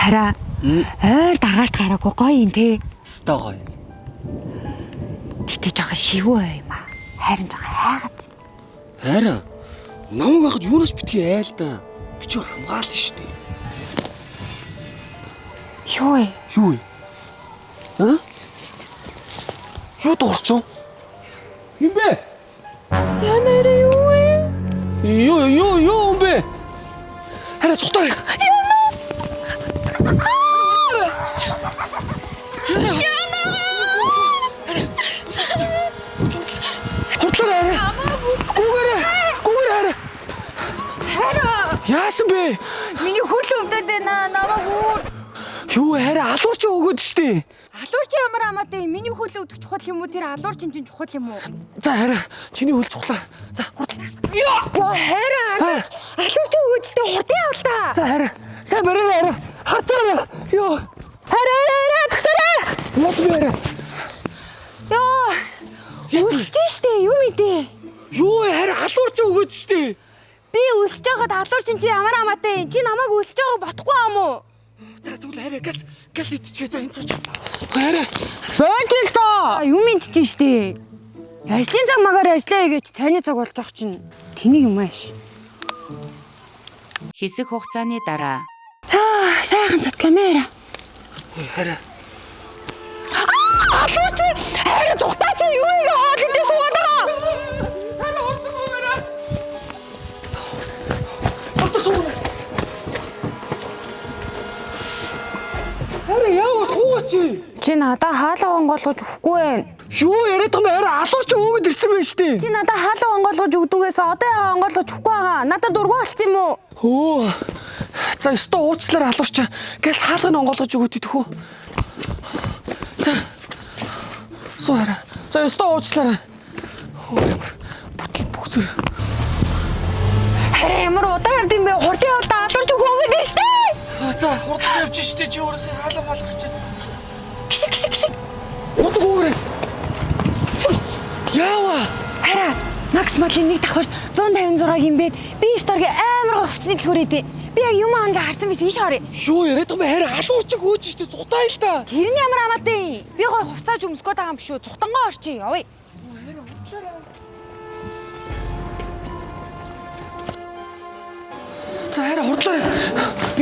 Хараа. Ойр дагаарт гараагүй гоё юм те. Өстой гоё. Тэгтээ жоохон шивүү юм аа. Харин жоохон хайгаад. Хайраа. Намайг хахад юунаас битгий айл да. Би ч хамгаална шүү дээ. Юу вэ? Юу вэ? Аа? Юу дуурч юм? Юм бэ? Янаараа юу вэ? Юу юм бэ? Хараа цухтаа. Яасан бэ? Миний хөл өвдөд байна. Намайг өөр. Юу хараа алуурч өгөөд штэ. Алуурч ямар амаатай миний хөл өвдөх чухал юм уу? Тэр алуурч чинь чухал юм уу? За хараа чиний хөл чухлаа. За хурд. Яа хараа. Алуурч өгөөд штэ хурдан явлаа. За хараа. Сайн барай хараа. Хацаа. Йоо. Хараа тгсараа. Яс бэ? Яа. Үсэж штэ юу мэдээ? Юу хараа алуурч өгөөд штэ. Би үлсэж байгаад алуурч чи ямар амаатай. Чи намайг үлсэж байгааг бодохгүй юм уу? За зүгээр хараа газ идчихээ за энэ цууч. Хараа. Бөөдөл тоо. Юм мэдчихэж штэ. Ажлын цаг магаар ажиллая гэж цайны цаг болж байгаа чинь тэнийг юм ааш. Хэсэг хугацааны дараа Сайхан цотломоо. Хараа. Алуурч хараа цухтаа чи юу ингэ хоолндээ суугаад байгаа? Хараа яа суугач. Чи надаа хаалга онгойлгож өгөхгүй байх. Юу яриад байгаа юм хараа алуурч өгөөд ирсэн байж штэ. Чи надаа хаалга онгойлгож өгдөгөөс одоо яа онгойлгож өгөхгүй байгаа. Надад дургу болцсон юм уу? Хөө. За өстө уучлаарай алуурч. Газ хаалганы онгойлгож өгөөд идэх үү? За. Суу хараа. За өстө уучлаарай. Хөө ямар бүтэл бүксэр. Хараа ямар удаан явд юм бэ? Хурдан явдаа алуурч өгөөгээд байна штэ. За хурдан явж штэ чи өөрөөсөө хаалга болгочих. Гişиг. Хурдан өгөөрэй. Яава. Хараа Макс Малын нэг давхар 156-гийн бед би сторгийн амар хувцсны төлхөр идэв. Би яг юм аанда харсан байсан ийш орё. Юу яриад байгаа юм хараа алуурч өгөөж штэ зутаа л да. Тэр нь ямар амаатай. Би гой хувцааж өмсгөөд байгаа юм биш үү? Цухтангоо орчих явъя. За хараа хурдлаа.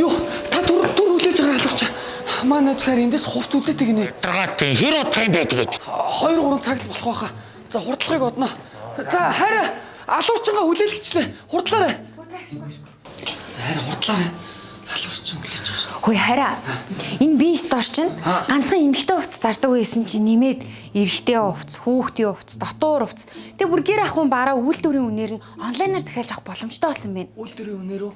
Юу та түр хүлээж байгаа алуурч. Манай зөвхөн эндээс хувц үзээд гинэ. Дагаатын хэр утга юм бэ тэгээд? 2-3 цагт болох байхаа. За хурдлагыг одно. За хараа алуурчингаа хүлээлгэчлээ. Хурдлаарай. За хараа хурдлаарай. Алуурчин хүлээж байгаа шүү. Хөөе хараа. Энэ би стор чинь ганцхан эмэгтэй хувцас зардаг байсан чинь нэмээд эрэгтэй хувцас, хүүхдийн хувцас, дотуур хувцас. Тэгээ бүр гэр ахуйн бараа үйлдвэрийн үнээр нь онлайнаар захиалж авах боломжтой болсон байна. Үйлдвэрийн үнээр үү?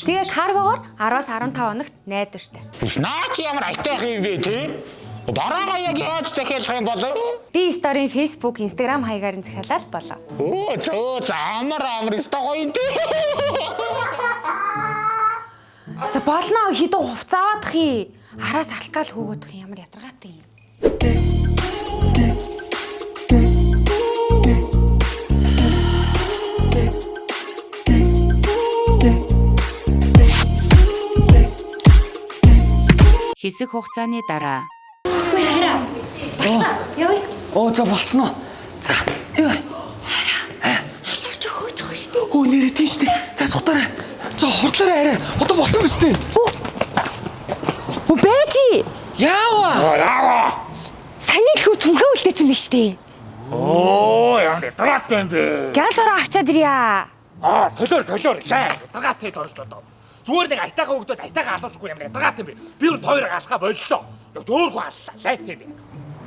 Тэгээ каргогоор 10-аас 15 хоногт найдвартай. Наа чи ямар айтайх юм бэ те? Бараага яг яаж захиалах юм бол? Би сторийн Facebook, Instagram хаягаар нь захиалаад болоо. Оо зөө амар стогой те. За болно хідүү хувцас аваадах юм. Араас алхаал хөөгөөдөх юм ямар ядаргаатай юм. хэсэг хугацааны дараа Явъя. Оо за болцсноо. За. Юу. Алуурч өгөөж байгаа шүү дээ. Оо нэрээ тийм штэ. За цутаарай. За хурдлаарай арай. Одоо болсон биз дээ. Оо бэжи. Яава. Саний лхүү цүнхээ үлдээсэн биз дээ. Оо ямар дагаат юм бэ? Гял ороо авчаад ирья. Солиор лай. Дагаат хэд орж одоо. Зүгээр нэг айтайгаа өгдөөд айтайгаа алуучгүй юм дагаат юм бэ? Би өөр хоёрыг алхаа боллоо. Зөөрхөн аллаа. Лайт юм бэ?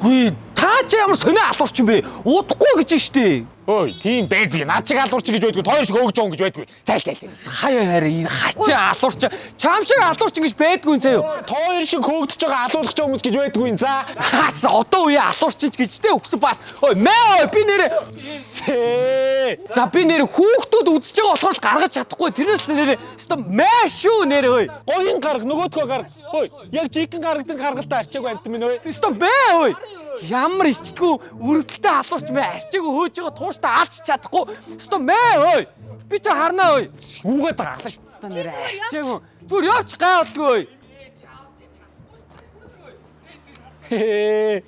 Хүй та ч ямар сонио алуурч юм бэ? Удахгүй гэж штэ. Ой, тийм байдгийг. Наа чиг алуурч гэж байдгүй. Тойр шиг өгж өгөн гэж байдгүй. Цай. Хаяа хараа энэ хачаа алуурч. Чам шиг алуурч ингэж байдгүй заяа. Тойр шиг хөөгдөж байгаа алуулах хүмүүс гэж байдгүй. За. Хаас одоо үе алуурч гэжтэй өгсөн бас. Ой мээ би нэрээ. За би нэрээ хүүхдүүд үзэж байгаа болохоор гаргаж чадахгүй. Тэрнээс нэрээ өстой мээ шүү нэрээ ой. Гоён гарга нөгөөдгөө гарга. Ой, яг жигэн гаргадан гаргалтай арчаагүй амт минь ой. Өстой мээ ой. Ямар ичдэггүй өрөвдөлтөй алуурч мэ арчаагүй хөөж байгаа тууштай алж чадахгүй. Өстой мээ ой. Би ч харнаа ой. Шүүгээд байгаа алаш. Нэрээ арчаагүй. Зүгээр явч гай болгүй ой. Хээ.